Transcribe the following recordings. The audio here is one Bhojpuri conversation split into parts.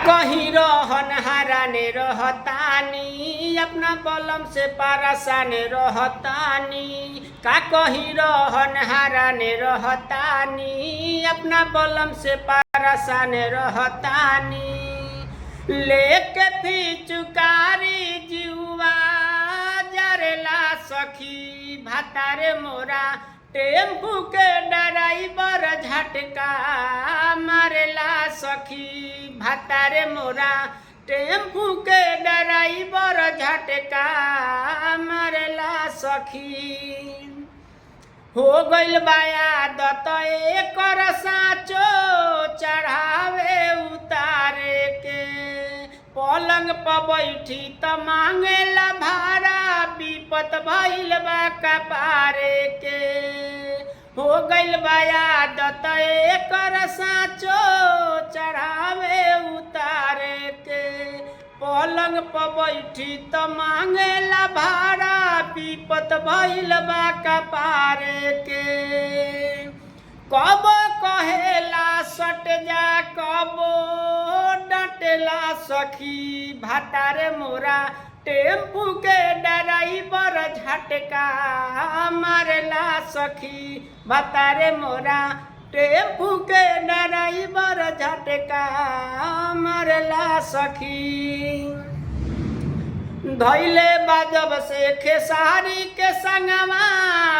कहीं रहन हराने रहतानी अपना बलम से परेशान रहतानी का कहीं रहन हराने रहतानी अपना बलम से परेशान रहतानी लेके फिचुकारी जुआ जरेला सखी भातारे मोरा टेम्पू के ड्राइवर झटका मारेला सखी भातारे मोरा टेम्पू के ड्राइवर झटका मारेला सखी हो गइल बाया दत एकर साचो चढ़ावे उतारे के पलंग पर बैठी त मांगेला भाड़ा विपत भइल बा कपारे के हो गइल बाया दत एकर साचो चढ़ावे उतारे के पलंग पर बैठी त मांगेला भाड़ा विपत भइल बा कपारे के कब कहेला सट जा कब डटेला सखी भातारे मोरा टेम्पू के ड्राइवर झटका मारेला सखी भातारे मोरा टेम्पू के ड्राइवर झटका मारेला सखी धैले बाजब से खेसारी के संगवा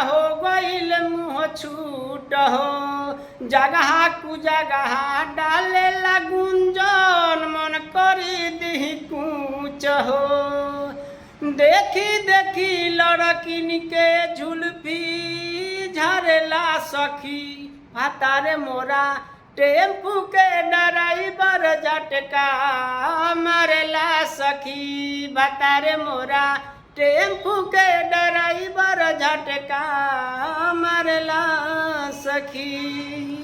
हो गइल मुँह छूट हो जगह कु जगह डाले गुंजन मन करी दी कूच हो देखी देखी लड़किन के झुलफी झरेला सखी भातारे मोरा टेम्पू के ड्राइवर झटका मारेला सखी भातारे मोरा टेम्पू के ड्राइवर झटका मारेला सखी।